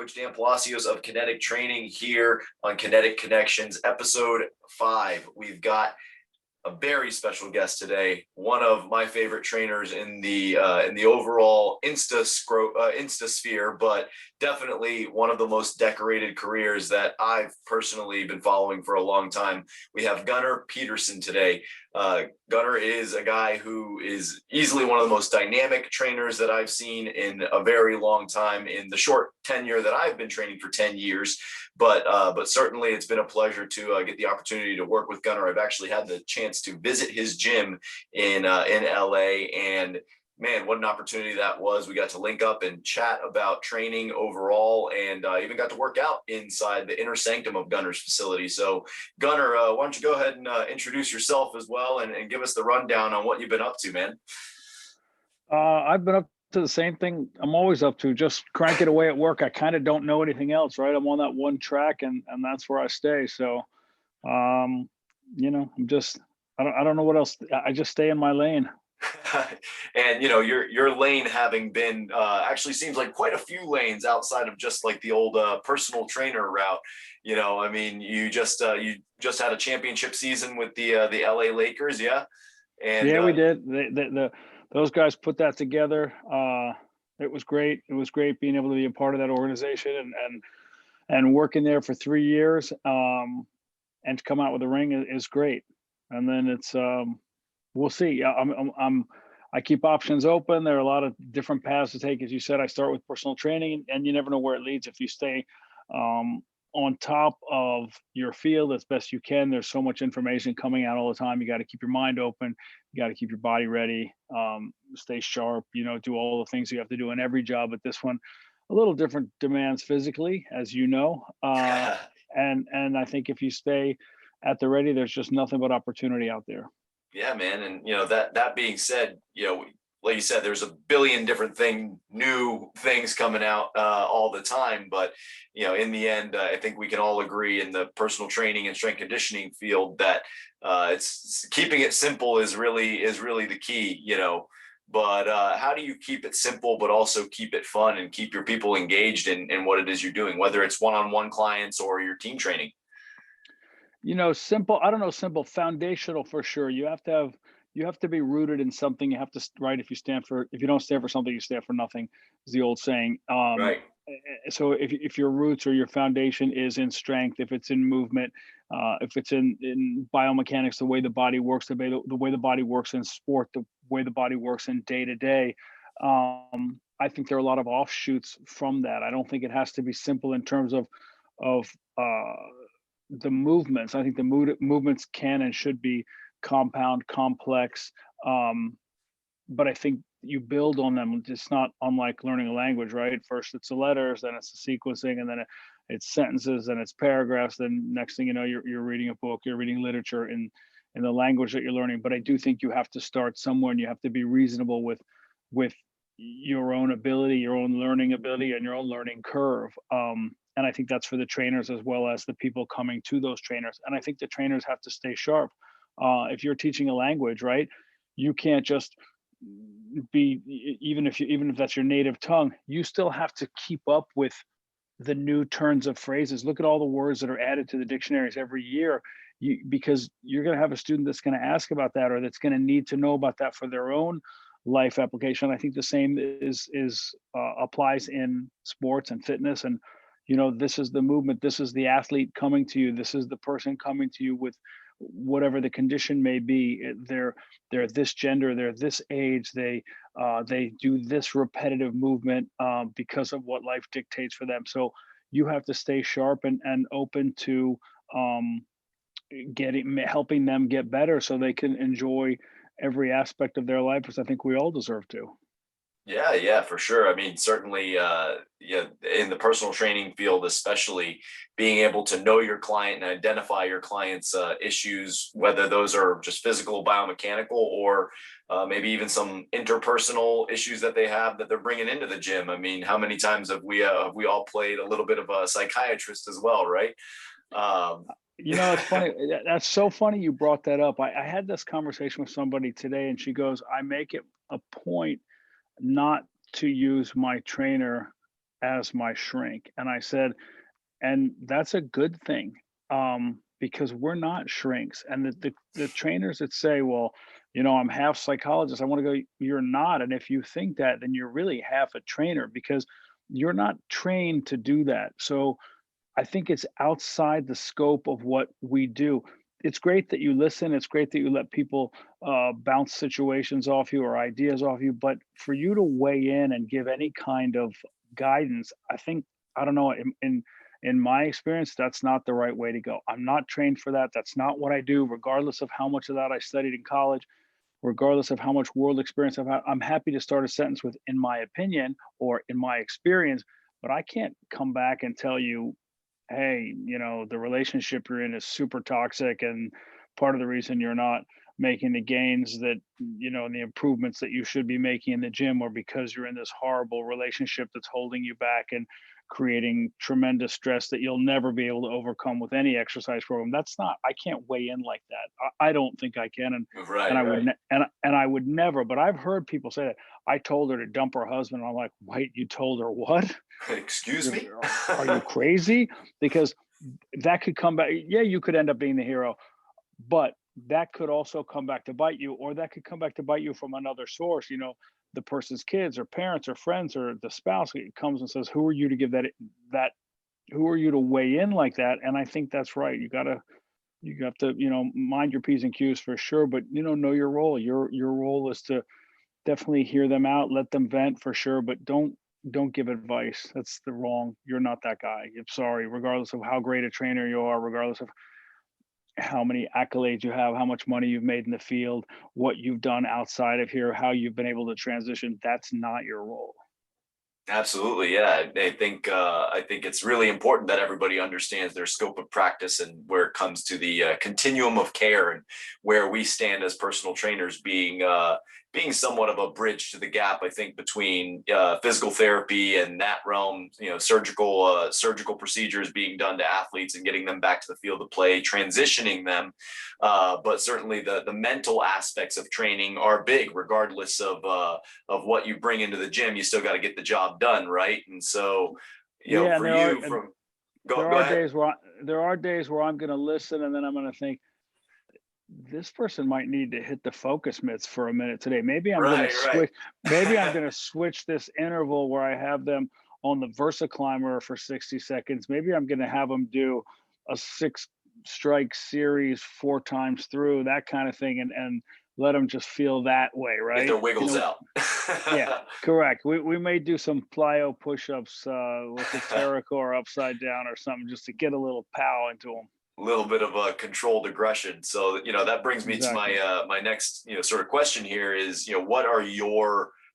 Coach Dan Palacios of Kinetic Training here on Kinetic Konnections, episode 5. We've got a very special guest today, one of my favorite trainers in the overall Insta sphere, but definitely one of the most decorated careers that I've personally been following for a long time. We have Gunnar Peterson today. Gunnar is a guy who is easily one of the most dynamic trainers that I've seen in a very long time in the short tenure that I've been training for 10 years. But certainly it's been a pleasure to get the opportunity to work with Gunnar. I've actually had the chance to visit his gym in LA, and man, what an opportunity that was. We got to link up and chat about training overall, and even got to work out inside the inner sanctum of Gunnar's facility. So Gunnar, why don't you go ahead and introduce yourself as well, and give us the rundown on what you've been up to, man. I've been up to the same thing I'm always up to, just cranking away at work. I kind of don't know anything else, right? I'm on that one track, and that's where I stay. So, I'm just, I don't know what else. I just stay in my lane. And your lane having been actually seems like quite a few lanes outside of just like the old personal trainer route. I mean, you just had a championship season with the LA Lakers, yeah. And yeah, we did. Those guys put that together. It was great. It was great being able to be a part of that organization and working there for 3 years. And to come out with a ring is great. And then it's we'll see. I keep options open. There are a lot of different paths to take. As you said, I start with personal training, and you never know where it leads. If you stay on top of your field as best you can, there's so much information coming out all the time. You got to keep your mind open. You got to keep your body ready, stay sharp, do all the things you have to do in every job. But this one, a little different demands physically, as you know. And I think if you stay at the ready, there's just nothing but opportunity out there. Yeah, man. And that being said, like you said, there's a billion different new things coming out all the time. But in the end, I think we can all agree in the personal training and strength conditioning field that it's keeping it simple is really the key. But how do you keep it simple, but also keep it fun and keep your people engaged in what it is you're doing, whether it's one-on-one clients or your team training? Simple. I don't know, simple, foundational for sure. You have to be rooted in something. You have to, right? If you don't stand for something, you stand for nothing, is the old saying. Right. So if your roots or your foundation is in strength, if it's in movement, if it's in biomechanics, the way the body works, the way the body works in sport, the way the body works in day to day, I think there are a lot of offshoots from that. I don't think it has to be simple in terms of the movements. I think the movements can and should be compound, complex, but I think you build on them. It's not unlike learning a language, right? First it's the letters, then it's the sequencing, and then it's sentences, and it's paragraphs. Then next thing you know, you're reading a book, you're reading literature in the language that you're learning. But I do think you have to start somewhere, and you have to be reasonable with your own ability, your own learning ability, and your own learning curve. And I think that's for the trainers as well as the people coming to those trainers. And I think the trainers have to stay sharp. If you're teaching a language, right, you can't just be, even if that's your native tongue, you still have to keep up with the new turns of phrases. Look at all the words that are added to the dictionaries every year, because you're going to have a student that's going to ask about that, or that's going to need to know about that for their own life application. I think the same applies in sports and fitness. And this is the movement, this is the athlete coming to you, this is the person coming to you with whatever the condition may be. They're this gender, they're this age, they do this repetitive movement because of what life dictates for them. So you have to stay sharp and open to helping them get better so they can enjoy every aspect of their life, because I think we all deserve to. Yeah, for sure. I mean, certainly, in the personal training field, especially being able to know your client and identify your client's issues, whether those are just physical, biomechanical, or maybe even some interpersonal issues that they have that they're bringing into the gym. I mean, how many times have we all played a little bit of a psychiatrist as well, right? It's funny. That's so funny you brought that up. I had this conversation with somebody today, and she goes, I make it a point not to use my trainer as my shrink. And I said, and that's a good thing, because we're not shrinks. And the trainers that say, well, I'm half psychologist, I want to go, you're not. And if you think that, then you're really half a trainer, because you're not trained to do that. So I think it's outside the scope of what we do. It's great that you listen. It's great that you let people bounce situations off you or ideas off you. But for you to weigh in and give any kind of guidance, I think, I don't know, in my experience, that's not the right way to go. I'm not trained for that. That's not what I do, regardless of how much of that I studied in college, regardless of how much world experience I've had. I'm happy to start a sentence with, in my opinion, or in my experience, but I can't come back and tell you, hey, the relationship you're in is super toxic, and part of the reason you're not making the gains that, and the improvements that you should be making in the gym, or because you're in this horrible relationship that's holding you back and creating tremendous stress that you'll never be able to overcome with any exercise program. That's not, I can't weigh in like that. I don't think I can. And Right, I would, right. and I would never, but I've heard people say that. I told her to dump her husband. And I'm like, wait, you told her what? Excuse me? Are you crazy? Because that could come back. Yeah, you could end up being the hero, but that could also come back to bite you, or that could come back to bite you from another source. The person's kids or parents or friends or the spouse comes and says, who are you to give that, who are you to weigh in like that? And I think that's right. You got to, mind your P's and Q's for sure, but, know your role. Your role is to definitely hear them out, let them vent for sure, but don't give advice. That's the wrong. You're not that guy. I'm sorry, regardless of how great a trainer you are, regardless of how many accolades you have, how much money you've made in the field, what you've done outside of here, how you've been able to transition. That's not your role. Absolutely, yeah. I think it's really important that everybody understands their scope of practice and where it comes to the continuum of care, and where we stand as personal trainers, being somewhat of a bridge to the gap. I think between physical therapy and that realm, surgical procedures being done to athletes and getting them back to the field of play, transitioning them. But certainly the mental aspects of training are big, regardless of what you bring into the gym. You still got to get the job done, right? And so, Yeah, and for you, from go ahead. there are days where I'm going to listen, and then I'm going to think, this person might need to hit the focus mitts for a minute today. Maybe I'm going to Right, right. switch. Maybe I'm going to switch this interval where I have them on the Versa climber for 60 seconds. Maybe I'm going to have them do a 6 strike series 4 times through, that kind of thing, and let them just feel that way, Get right? their wiggles out. Yeah, correct. We may do some plyo push-ups with the pterosaur upside down or something, just to get a little pow into them. Little bit of a controlled aggression. So, that brings me to Exactly. my next, sort of question here is, what are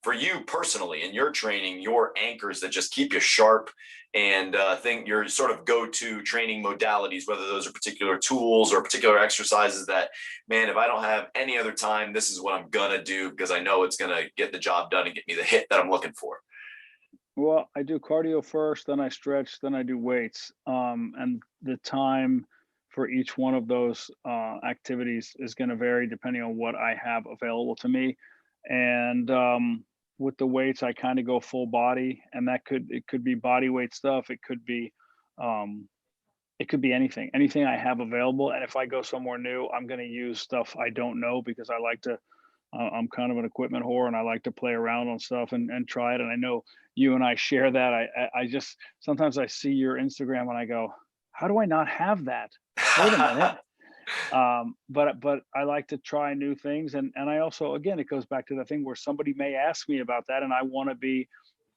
for you personally in your training, your anchors that just keep you sharp, and think your sort of go-to training modalities, whether those are particular tools or particular exercises that, man, if I don't have any other time, this is what I'm gonna do, because I know it's gonna get the job done and get me the hit that I'm looking for. Well, I do cardio first, then I stretch, then I do weights. And the time for each one of those activities is going to vary depending on what I have available to me. And with the weights, I kind of go full body, and it could be body weight stuff. Um, it could be anything I have available. And if I go somewhere new, I'm going to use stuff I don't know, because I like to. I'm kind of an equipment whore, and I like to play around on stuff and try it. And I know you and I share that. I just sometimes I see your Instagram and I go, how do I not have that? Wait a minute. But I like to try new things, and I also, again, it goes back to the thing where somebody may ask me about that, and I want to be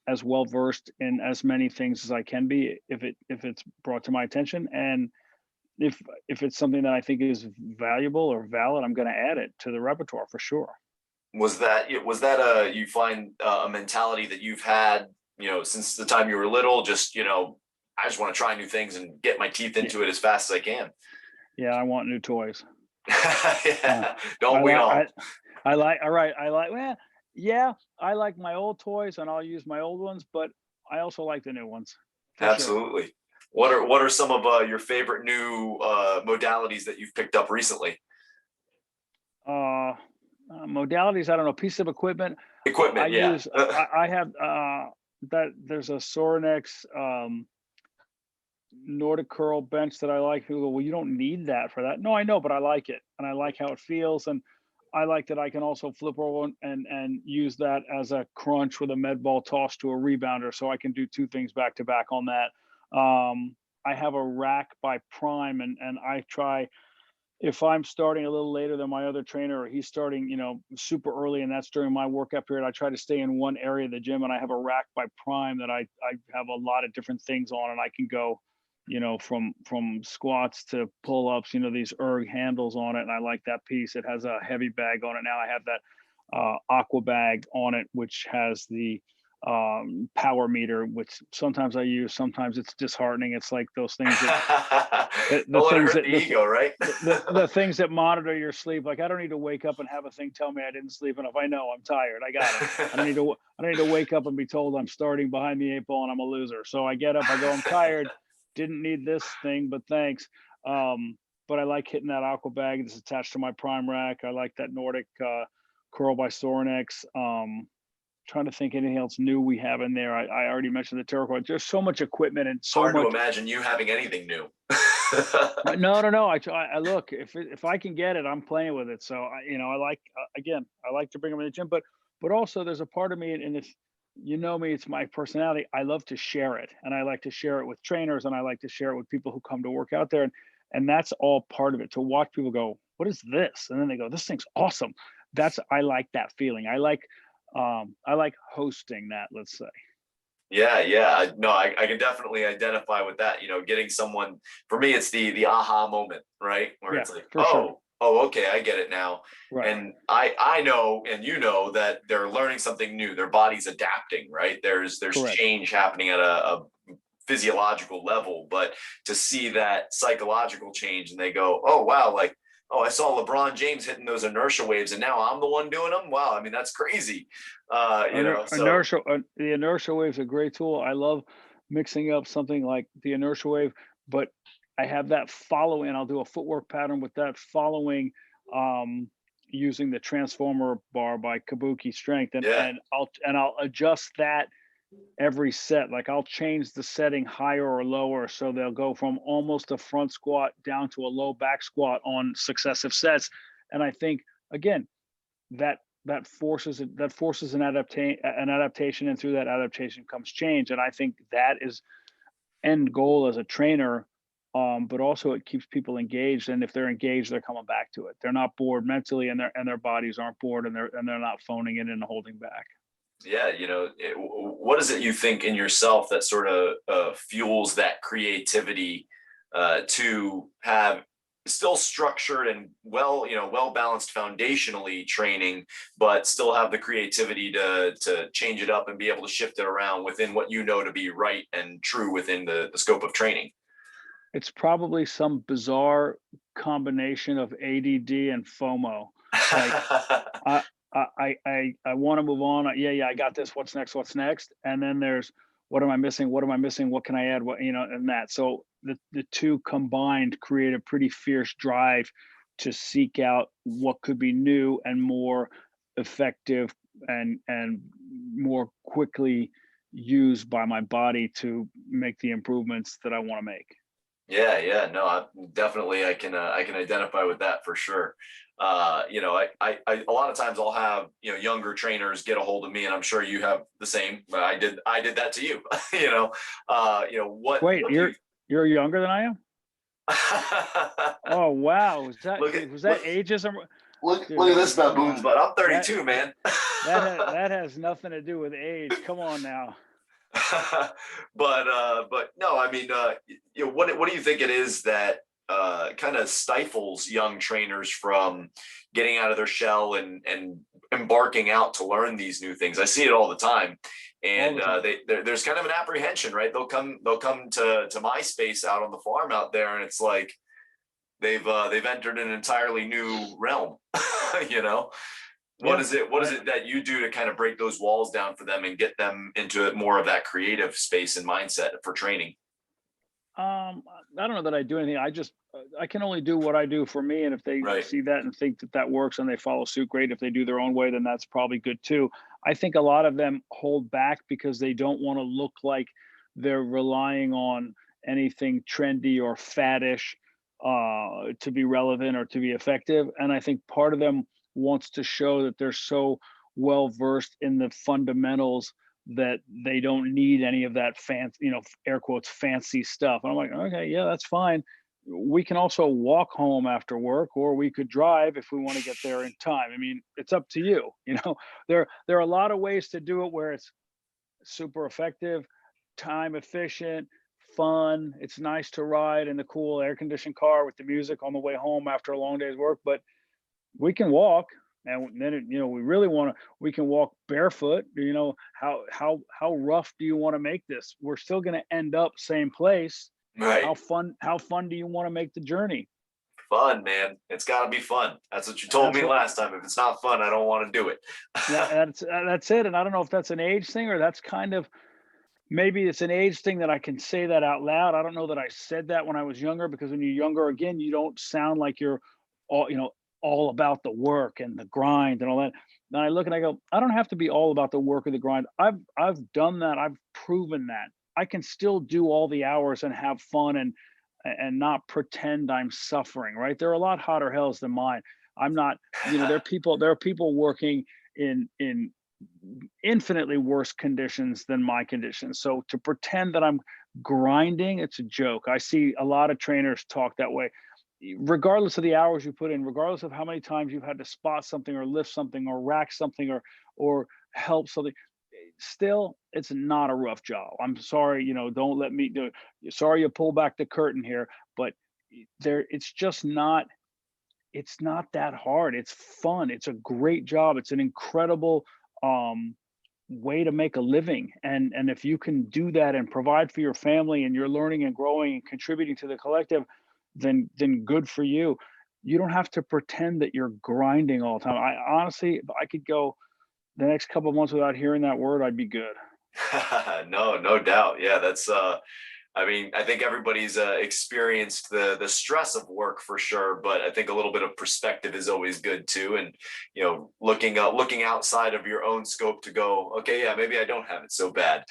as well versed in as many things as I can be if it's brought to my attention. And if it's something that I think is valuable or valid, I'm going to add it to the repertoire for sure. Was that a you find a mentality that you've had, since the time you were little? Just, I just want to try new things and get my teeth Yeah, into it as fast as I can. yeah, I want new toys. Uh, Yeah, I don't we like all? I like all right. I like well, yeah, I like my old toys and I'll use my old ones, but I also like the new ones for sure. Absolutely. What are some of your favorite new modalities that you've picked up recently? Modalities, I don't know, piece of equipment. I Equipment, yeah. use I have there's a Sorinex Nordic curl bench that I like. People go, well, you don't need that for that. No, I know, but I like it, and I like how it feels, and I like that I can also flip over and use that as a crunch with a med ball toss to a rebounder, so I can do two things back to back on that. I have a rack by Prime, and I try, if I'm starting a little later than my other trainer, or he's starting, super early, and that's during my workout period, I try to stay in one area of the gym, and I have a rack by Prime that I have a lot of different things on, and I can go, from squats to pull-ups, these erg handles on it, and I like that piece. It has a heavy bag on it. Now I have that aqua bag on it, which has the power meter, which sometimes I use, sometimes it's disheartening. It's like those things that the Don't let it things hurt that the ego, right? the things that monitor your sleep. Like, I don't need to wake up and have a thing tell me I didn't sleep enough. I know I'm tired. I got it. I don't need to wake up and be told I'm starting behind the 8 ball and I'm a loser. So I get up, I go, I'm tired. Didn't need this thing, but thanks. But I like hitting that aqua bag that's attached to my Prime rack. I like that Nordic curl by Sorinex. Trying to think anything else new we have in there. I already mentioned the Terracotta. There's so much equipment and so Hard much. to imagine you having anything new. No. I look, if I can get it, I'm playing with it. So I like, again, I like to bring them in the gym, but also there's a part of me, and if me, it's my personality. I love to share it, and I like to share it with trainers, and I like to share it with people who come to work out there, and that's all part of it. To watch people go, what is this? And then they go, this thing's awesome. I like that feeling. I like hosting that, let's say. Yeah. No, I can definitely identify with that. Getting someone, for me, it's the aha moment, right? Where Yeah, it's like, for sure. okay, I get it now. Right. And I know, and that they're learning something new. Their body's adapting, right? There's Correct. change happening at a physiological level, but to see that psychological change, and they go, oh wow, like, oh, I saw LeBron James hitting those inertia waves, and now I'm the one doing them. Wow, I mean, that's crazy. Inertia, the inertia wave is a great tool. I love mixing up something like the inertia wave, but I have that following. I'll do a footwork pattern with that following, using the transformer bar by Kabuki Strength, and I'll adjust that every set. Like, I'll change the setting higher or lower, so they'll go from almost a front squat down to a low back squat on successive sets. And I think, again, that forces an adaptation, and through that adaptation comes change. And I think that is end goal as a trainer. But also it keeps people engaged, and if they're engaged, they're coming back to it. They're not bored mentally, and their bodies aren't bored, and they're not phoning it in and holding back. Yeah, what is it you think in yourself that sort of fuels that creativity to have still structured and well balanced foundationally training, but still have the creativity to change it up and be able to shift it around within what to be right and true within the scope of training? It's probably some bizarre combination of ADD and FOMO. Like, I want to move on. Yeah, I got this. What's next? What's next? And then there's, what am I missing? What am I missing? What can I add? And that. So the two combined create a pretty fierce drive to seek out what could be new and more effective, and more quickly used by my body to make the improvements that I want to make. Yeah, no, I can identify with that for sure. I a lot of times I'll have younger trainers get a hold of me, and I'm sure you have the same. I did that to you. What? Wait, you're younger than I am? Oh wow, was that ageism? Look at this baboon's butt. I'm 32, man. that has nothing to do with age. Come on now. but no, I mean, what do you think it is that kind of stifles young trainers from getting out of their shell and embarking out to learn these new things? I see it all the time, and there's kind of an apprehension, right? They'll come to my space out on the farm out there, and it's like they've entered an entirely new realm. What is it that you do to kind of break those walls down for them and get them into more of that creative space and mindset for training? I don't know that I do anything. I can only do what I do for me. And if they see that and think that works and they follow suit, great. If they do their own way, then that's probably good too. I think a lot of them hold back because they don't want to look like they're relying on anything trendy or faddish to be relevant or to be effective. And I think part of them wants to show that they're so well versed in the fundamentals that they don't need any of that fancy, air quotes, fancy stuff. And I'm like, okay, yeah, that's fine. We can also walk home after work, or we could drive if we want to get there in time. I mean, it's up to you. There are a lot of ways to do it where it's super effective, time efficient, fun. It's nice to ride in the cool air conditioned car with the music on the way home after a long day's work, but we can walk. And then we really want to, we can walk barefoot. How rough do you want to make this? We're still going to end up same place. Right. How fun do you want to make the journey? Fun, man. It's got to be fun. That's what you told me last time. If it's not fun, I don't want to do it. That's it. And I don't know if that's an age thing, or that's kind of, maybe it's an age thing that I can say that out loud. I don't know that I said that when I was younger, because when you're younger, again, you don't sound like you're all about the work and the grind and all that. Then I look and I go, I don't have to be all about the work or the grind. I've done that. I've proven that. I can still do all the hours and have fun and not pretend I'm suffering, right? There are a lot hotter hells than mine. I'm not, there are people working in infinitely worse conditions than my conditions. So to pretend that I'm grinding, it's a joke. I see a lot of trainers talk that way. Regardless of the hours you put in, regardless of how many times you've had to spot something or lift something or rack something or help something, still, it's not a rough job. I'm sorry, don't let me do it. Sorry you pull back the curtain here, but it's just not, it's not that hard. It's fun. It's a great job. It's an incredible way to make a living. And if you can do that and provide for your family, and you're learning and growing and contributing to the collective, then good for you. You don't have to pretend that you're grinding all the time. I honestly, if I could go the next couple of months without hearing that word, I'd be good. No doubt. Yeah, that's I mean, I think everybody's experienced the stress of work for sure, but I think a little bit of perspective is always good too. And looking outside of your own scope to go, okay, yeah, maybe I don't have it so bad.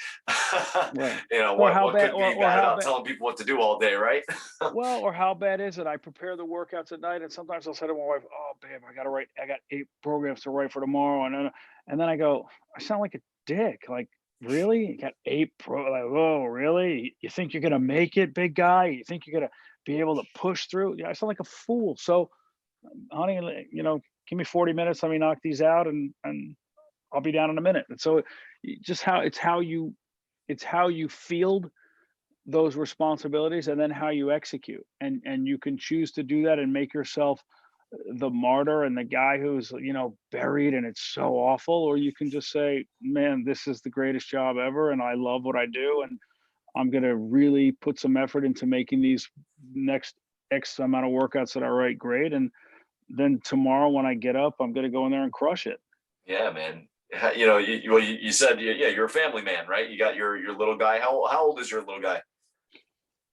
Right. What could be bad about telling people what to do all day, right? Well, or how bad is it? I prepare the workouts at night, and sometimes I'll say to my wife, "Oh, babe, I got 8 programs to write for tomorrow," and then I go, I sound like a dick. Like, really? You got 8 like, oh, really? You think you're gonna make it, big guy? You think you're gonna be able to push through? Yeah, I sound like a fool. So, honey, give me 40 minutes. Let me knock these out, and I'll be down in a minute. And so, just how you field those responsibilities, and then how you execute, and you can choose to do that and make yourself the martyr and the guy who's buried and it's so awful, or you can just say, man, this is the greatest job ever and I love what I do, and I'm going to really put some effort into making these next X amount of workouts that I write great, and then tomorrow when I get up, I'm going to go in there and crush it. Yeah, man. You said, yeah, you're a family man, right? You got your little guy. How old is your little guy?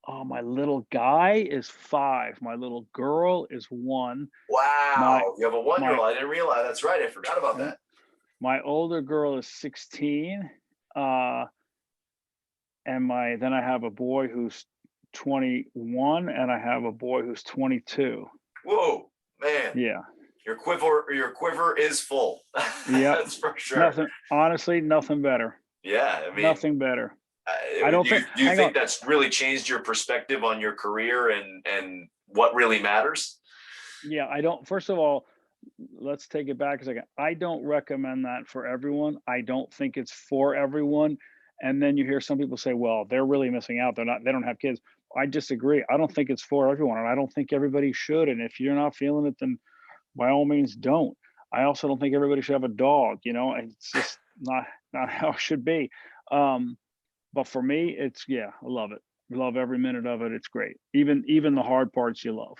Oh, my little guy is 5. My little girl is 1. My Wow, you have a 1-year-old. my I didn't realize. That's right. I forgot about that. my older girl is 16. Uh, and then I have a boy who's 21, and I have a boy who's 22. Whoa, man. Yeah. Your quiver is full. Yep. That's for sure. Nothing, honestly, nothing better. Yeah, I mean, Nothing better. I don't think, do you hang on. think that's really changed your perspective on your career and what really matters? Yeah, I don't, first of all, let's take it back a second. I don't recommend that for everyone. I don't think it's for everyone. And then you hear some people say, well, they're really missing out. They don't have kids. I disagree. I don't think it's for everyone. And I don't think everybody should. And if you're not feeling it, then by all means don't. I also don't think everybody should have a dog. It's just not how it should be. But for me, I love it. Love every minute of it. It's great. Even the hard parts you love.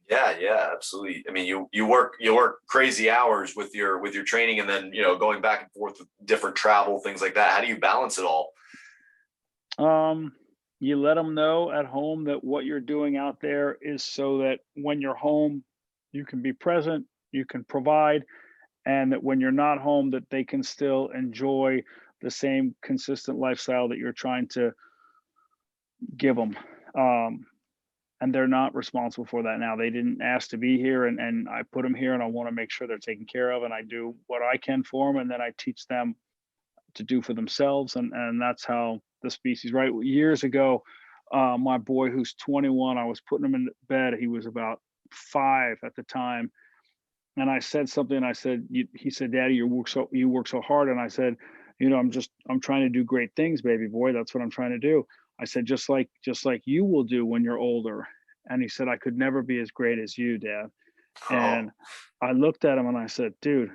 Yeah, absolutely. I mean, you work crazy hours with your training, and then going back and forth with different travel, things like that. How do you balance it all? You let them know at home that what you're doing out there is so that when you're home, you can be present, you can provide, and that when you're not home, that they can still enjoy the same consistent lifestyle that you're trying to give them. Um, and they're not responsible for that now. They didn't ask to be here, and I put them here, and I want to make sure they're taken care of, and I do what I can for them, and then I teach them to do for themselves, and that's how the species. Right, years ago, my boy who's 21, I was putting him in bed. He was about 5 at the time, and I said something. I said, he said, "Daddy, you work so hard," and I said, I'm trying to do great things, baby boy. That's what I'm trying to do. I said, just like you will do when you're older. And he said, I could never be as great as you, Dad. Oh, And I looked at him and I said, dude,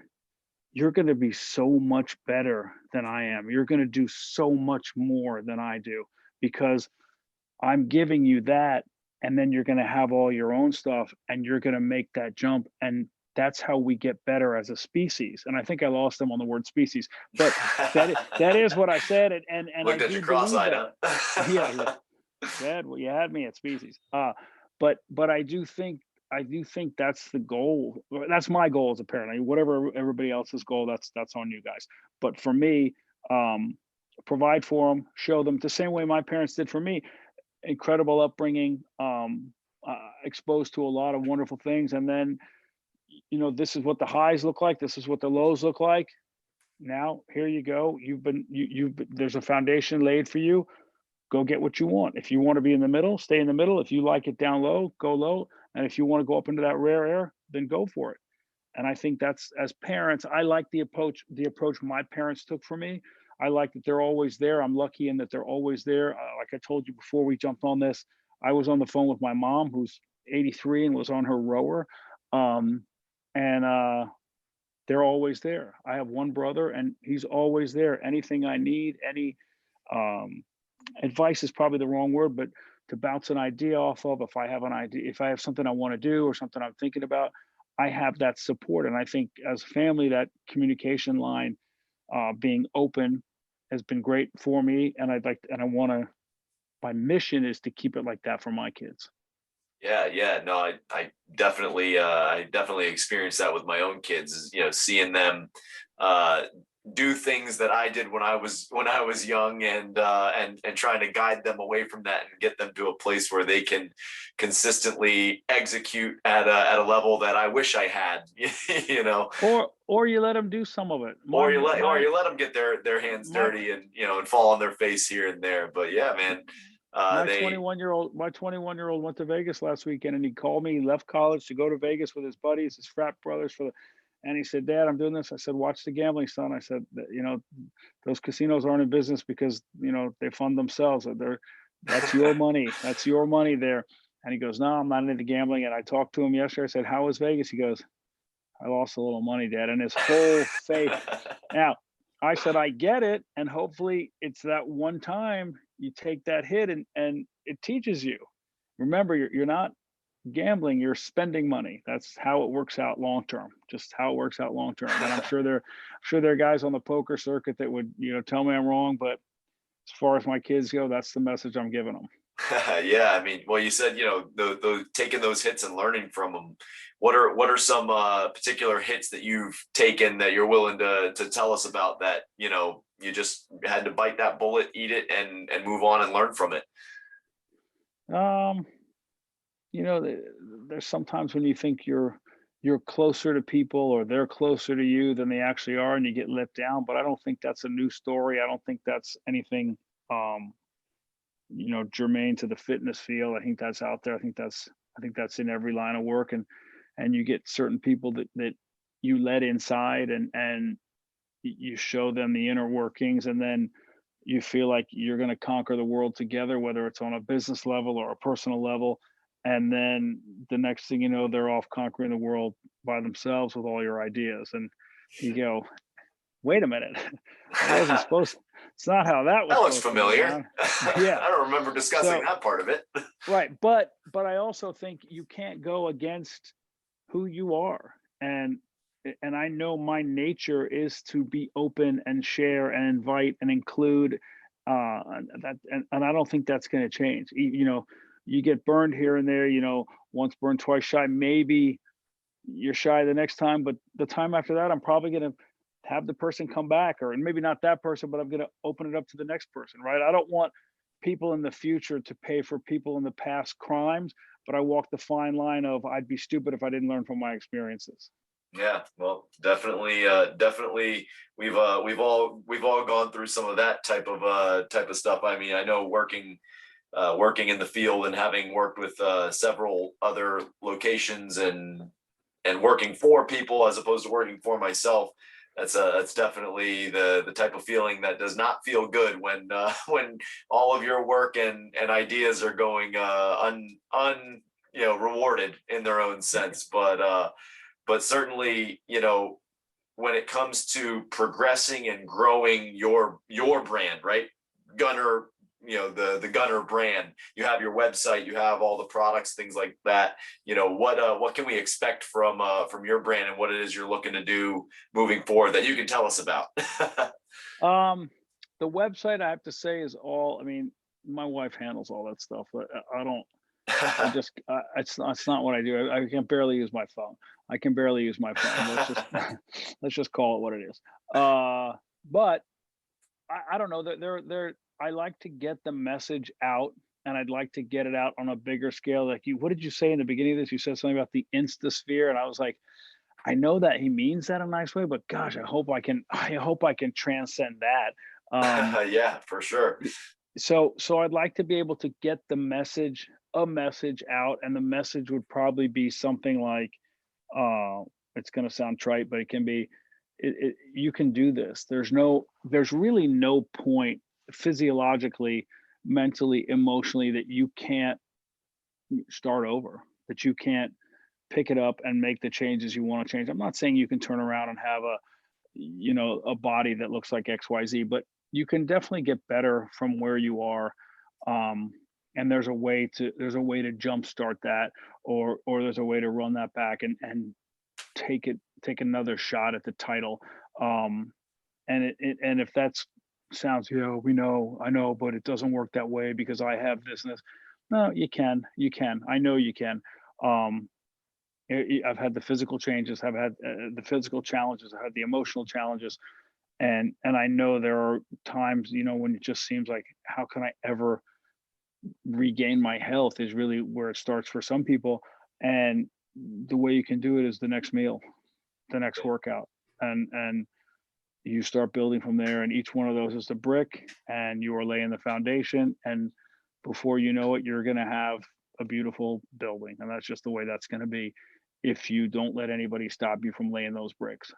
you're going to be so much better than I am. You're going to do so much more than I do, because I'm giving you that. And then you're going to have all your own stuff, and you're going to make that jump. And that's how we get better as a species. And I think I lost them on the word species, but that is what I said. And I looked at you do believe cross-eyed, that. Yeah, yeah. huh? Dad, well, you had me at species. But I do think that's the goal. That's my goal as a parent. I mean, whatever everybody else's goal, that's on you guys. But for me, um, provide for them, show them the same way my parents did for me. Incredible upbringing, exposed to a lot of wonderful things, and then this is what the highs look like. This is what the lows look like. Now here you go. There's a foundation laid for you. Go get what you want. If you want to be in the middle, stay in the middle. If you like it down low, go low. And if you want to go up into that rare air, then go for it. And I think that's, as parents, I like the approach my parents took for me. I like that they're always there. I'm lucky in that they're always there. Like I told you before we jumped on this, I was on the phone with my mom, who's 83, and was on her rower. Um, and they're always there. I have one brother, and he's always there. Anything I need, any um, advice is probably the wrong word, but to bounce an idea off of, if I have an idea, if I have something I want to do or something I'm thinking about, I have that support. And I think as a family, that communication line, being open, has been great for me. And I want to, my mission is to keep it like that for my kids. Yeah, yeah. No, I definitely experienced that with my own kids, seeing them uh do things that I did when I was young, and trying to guide them away from that and get them to a place where they can consistently execute at a level that I wish I had, you know. Or you let them do some of it. Or you let them get their hands My dirty, and fall on their face here and there. But yeah, man, My they 21-year-old went to Vegas last weekend, and he called me. He left college to go to Vegas with his buddies, his frat brothers and he said, "Dad, I'm doing this." I said, "Watch the gambling, son." I said, those casinos aren't in business because, they fund themselves. That's your money. That's your money there." And he goes, "No, I'm not into gambling." And I talked to him yesterday. I said, "How was Vegas?" He goes, "I lost a little money, Dad." And his whole face. Now, I said, I get it. And hopefully it's that one time you take that hit, and it teaches you. Remember, you're not gambling, you're spending money. That's how it works out long term, just how it works out long term. And I'm sure there are guys on the poker circuit that would, tell me I'm wrong. But as far as my kids go, that's the message I'm giving them. Yeah, I mean, well, you said, the taking those hits and learning from them. What are some particular hits that you've taken that you're willing to tell us about, that you just had to bite that bullet, eat it, and move on and learn from it? Um, there's sometimes when you think you're closer to people, or they're closer to you than they actually are, and you get let down. But I don't think that's a new story. I don't think that's anything um germane to the fitness field. I think that's out there. I think that's in every line of work. And you get certain people that you let inside, and you show them the inner workings, and then you feel like you're going to conquer the world together, whether it's on a business level or a personal level. And then the next thing you know, they're off conquering the world by themselves with all your ideas. And you go, wait a minute, that wasn't That supposed, it's not how that was looks supposed to go familiar. down. Yeah. I don't remember discussing So, that part of it. right. But I also think you can't go against who you are. And I know my nature is to be open and share and invite and include, and I don't think that's going to change. You get burned here and there, once burned, twice shy. Maybe you're shy the next time, but the time after that, I'm probably going to have the person come back, or and maybe not that person, but I'm going to open it up to the next person, right? I don't want people in the future to pay for people in the past crimes, but I walk the fine line of I'd be stupid if I didn't learn from my experiences. Yeah, well, definitely, definitely, we've all gone through some of that type of stuff. I mean, I know working in the field and having worked with several other locations and working for people as opposed to working for myself. That's definitely the type of feeling that does not feel good when when all of your work and ideas are going un rewarded in their own sense. But certainly, when it comes to progressing and growing your brand, right? Gunner, the Gunner brand. You have your website, you have all the products, things like that. What can we expect from your brand and what it is you're looking to do moving forward that you can tell us about? The website, I have to say, is all. I mean, my wife handles all that stuff. I don't. It's not what I do. I can barely use my phone. I can barely use my phone. Let's just let's just call it what it is. But I don't know. They're I like to get the message out, and I'd like to get it out on a bigger scale. Like you, what did you say in the beginning of this? You said something about the Instasphere, and I was like, I know that he means that in a nice way, but gosh, I hope I can transcend that. Yeah, for sure. So I'd like to be able to get a message out, and the message would probably be something like, uh, it's going to sound trite, but it can be, you can do this. There's really no point physiologically, mentally, emotionally that you can't start over, that you can't pick it up and make the changes you want to change. I'm not saying you can turn around and have a body that looks like XYZ, but you can definitely get better from where you are. Um, and there's a way to jumpstart that, or there's a way to run that back and take another shot at the title. Um, and if that's sounds, we know, I know, but it doesn't work that way because I have this and this. No, you can. I know you can. Um, I've had the physical changes, I've had the physical challenges, I've had the emotional challenges, and I know there are times, when it just seems like, how can I ever regain my health, is really where it starts for some people. And the way you can do it is the next meal, the next workout, and you start building from there. And each one of those is the brick, and you are laying the foundation. And before you know it, you're going to have a beautiful building. And that's just the way that's going to be if you don't let anybody stop you from laying those bricks.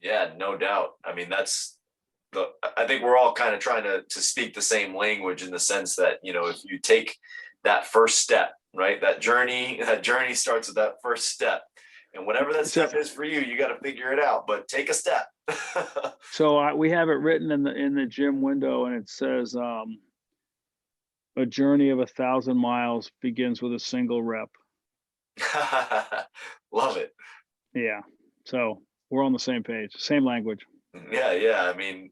Yeah, no doubt. I mean, I think we're all kind of trying to speak the same language in the sense that, if you take that first step, right? That journey starts with that first step. And whatever that So, step is for you, you got to figure it out, but take a step. we have it written in the gym window, and it says, "A journey of 1,000 miles begins with a single rep." Love it. Yeah. So we're on the same page, same language. Yeah, yeah. I mean,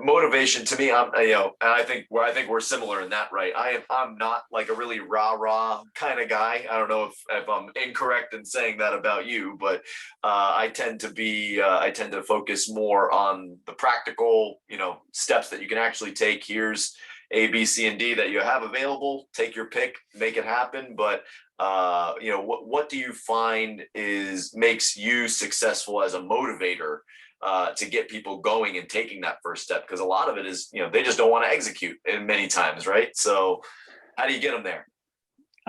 motivation to me, and I think we're similar in that, right? I'm not like a really rah kind of guy. I don't know if I'm incorrect in saying that about you, but I tend to focus more on the practical, steps that you can actually take. Here's A, B, C, and D that you have available. Take your pick, make it happen. But what do you find makes you successful as a motivator to get people going and taking that first step? Because a lot of it is, they just don't want to execute in many times, right? So how do you get them there?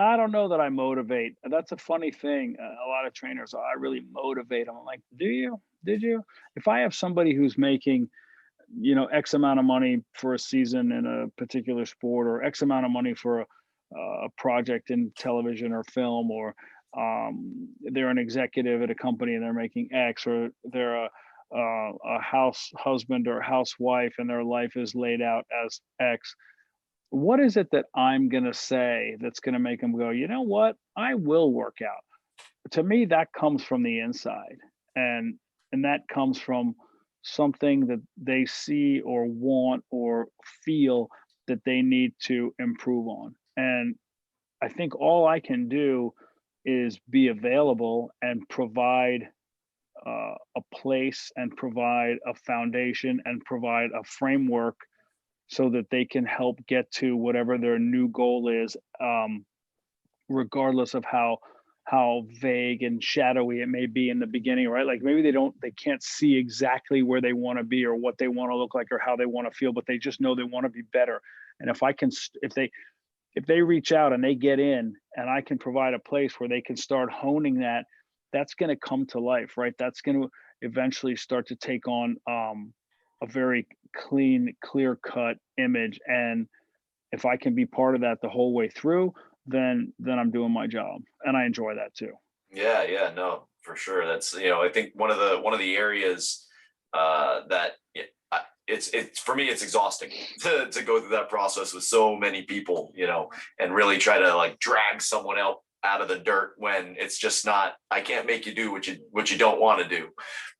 I don't know that I motivate. That's a funny thing. A lot of trainers, "Oh, I really motivate them." I'm like, do you? Did you? If I have somebody who's making, X amount of money for a season in a particular sport, or X amount of money for a project in television or film, or they're an executive at a company and they're making X, or they're a house husband or housewife and their life is laid out as X. What is it that I'm going to say that's going to make them go, you know what? I will work out. To me, that comes from the inside. And that comes from something that they see or want or feel that they need to improve on. And I think all I can do is be available and provide a place and provide a foundation and provide a framework so that they can help get to whatever their new goal is, regardless of how vague and shadowy it may be in the beginning, right? Like maybe they can't see exactly where they want to be or what they want to look like or how they want to feel, but they just know they want to be better. And if I can, if they reach out and they get in and I can provide a place where they can start honing that, that's going to come to life, right? That's going to eventually start to take on a very clean, clear cut image. And if I can be part of that the whole way through, then I'm doing my job, and I enjoy that too. Yeah, yeah, no, for sure. That's, I think one of the areas that it's for me, it's exhausting to go through that process with so many people, and really try to like drag someone out of the dirt when it's just not, I can't make you do what you don't want to do,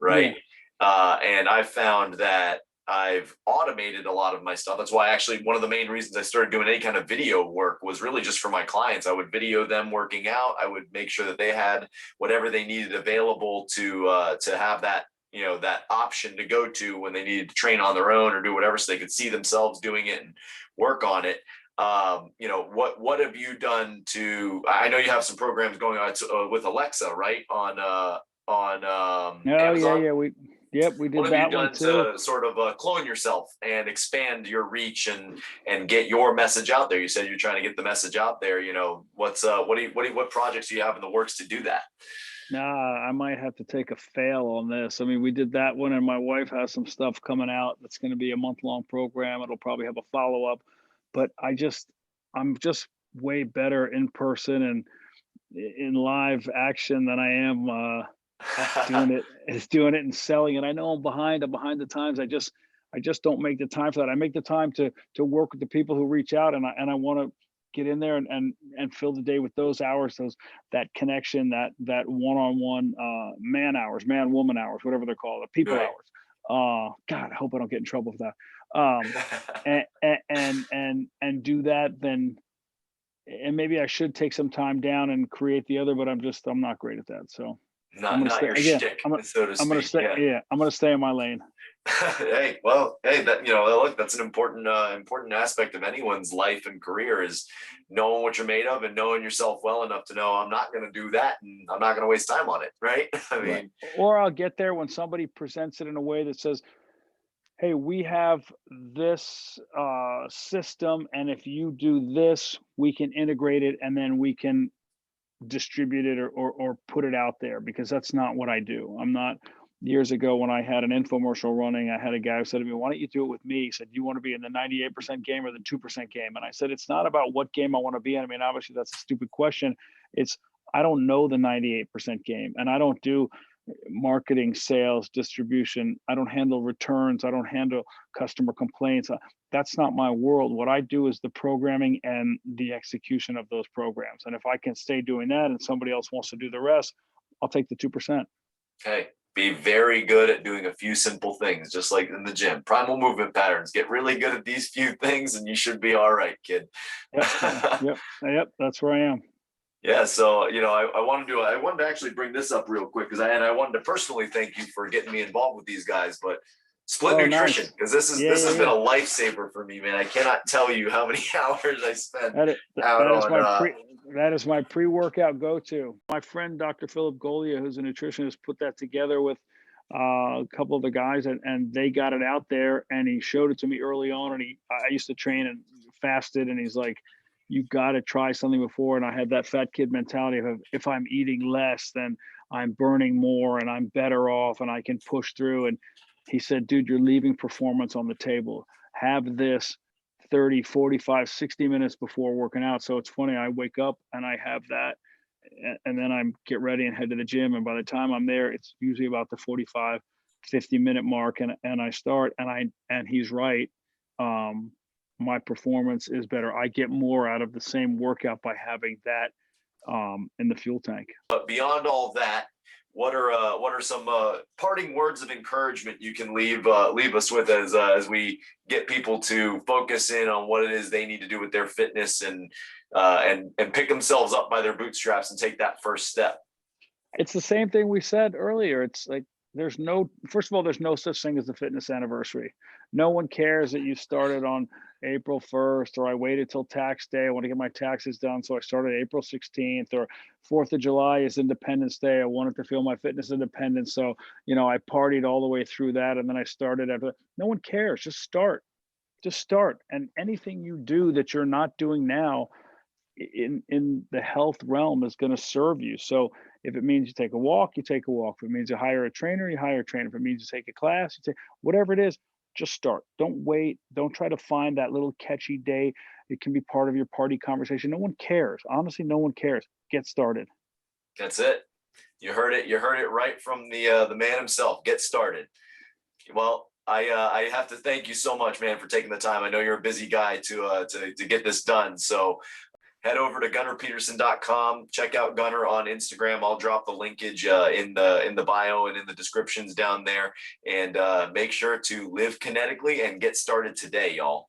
right? And I found that I've automated a lot of my stuff. That's why actually one of the main reasons I started doing any kind of video work was really just for my clients. I would video them working out. I would make sure that they had whatever they needed available to have that, that option to go to when they needed to train on their own or do whatever, so they could see themselves doing it and work on it. What have you done to, I know you have some programs going on with Alexa, right? On Amazon. Yeah, we did that one too. What have you done to sort of clone yourself and expand your reach and get your message out there? You said you're trying to get the message out there. What projects do you have in the works to do that? Nah, I might have to take a fail on this. I mean, we did that one, and my wife has some stuff coming out that's going to be a month-long program. It'll probably have a follow-up, but I'm just way better in person and in live action than I am doing it and selling it. I know I'm behind the times. I just don't make the time for that. I make the time to work with the people who reach out, and I want to get in there and fill the day with those hours, that connection, that one-on-one man woman hours, whatever they're called, the people Right. hours. God, I hope I don't get in trouble for that. And do that, then, and maybe I should take some time down and create the other, but I'm not great at that. So I'm gonna Not stay your again. shtick, I'm so to gonna speak. stay. Yeah, I'm gonna stay in my lane. Hey, that, look, that's an important aspect of anyone's life and career, is knowing what you're made of and knowing yourself well enough to know I'm not going to do that and I'm not going to waste time on it, right? I Right. mean, Or I'll get there when somebody presents it in a way that says, "Hey, we have this system, and if you do this, we can integrate it, and then we can distribute it or put it out there," because that's not what I do. I'm not. Years ago, when I had an infomercial running, I had a guy who said to me, "Why don't you do it with me?" He said, "Do you want to be in the 98% game or the 2% game?" And I said, "It's not about what game I want to be in." I mean, obviously that's a stupid question. I don't know the 98% game, and I don't do marketing, sales, distribution. I don't handle returns. I don't handle customer complaints. That's not my world. What I do is the programming and the execution of those programs. And if I can stay doing that and somebody else wants to do the rest, I'll take the 2%. hey, be very good at doing a few simple things, just like in the gym. Primal movement patterns. Get really good at these few things, and you should be all right, kid. Yep. That's where I am. Yeah, so I wanted to actually bring this up real quick, because I wanted to personally thank you for getting me involved with these guys, but split Oh, nutrition, nice. because this has been a lifesaver for me, man. I cannot tell you how many hours I spent out on. That is my pre-workout go-to. My friend Dr. Philip Golia, who's a nutritionist, put that together with a couple of the guys, and they got it out there, and he showed it to me early on. And I used to train and fasted, and he's like, "You got to try something before." And I had that fat kid mentality of, if I'm eating less, then I'm burning more and I'm better off and I can push through. And he said, "Dude, you're leaving performance on the table. Have this 30, 45, 60 minutes before working out." So it's funny, I wake up and I have that, and then I get ready and head to the gym. And by the time I'm there, it's usually about the 45, 50-minute mark. And I start, and he's right. My performance is better. I get more out of the same workout by having that in the fuel tank. But beyond all that, what are some parting words of encouragement you can leave us with as we get people to focus in on what it is they need to do with their fitness and pick themselves up by their bootstraps and take that first step? It's the same thing we said earlier. It's like first of all, there's no such thing as a fitness anniversary. No one cares that you started on April 1st, or I waited till tax day. I want to get my taxes done, so I started April 16th, or 4th of July is Independence Day. I wanted to feel my fitness independence. So, I partied all the way through that, and then I started after. No one cares. Just start. Just start. And anything you do that you're not doing now in the health realm is going to serve you. So if it means you take a walk, you take a walk. If it means you hire a trainer, you hire a trainer. If it means you take a class, you take whatever it is, just start. Don't wait. Don't try to find that little catchy day. It can be part of your party conversation. No one cares. Honestly, no one cares. Get started. That's it. You heard it. You heard it right from the man himself. Get started. Well, I have to thank you so much, man, for taking the time. I know you're a busy guy to get this done. So head over to GunnarPeterson.com. Check out Gunnar on Instagram. I'll drop the linkage in the bio and in the descriptions down there. And make sure to live kinetically and get started today, y'all.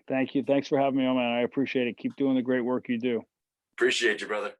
Thank you. Thanks for having me on, man. I appreciate it. Keep doing the great work you do. Appreciate you, brother.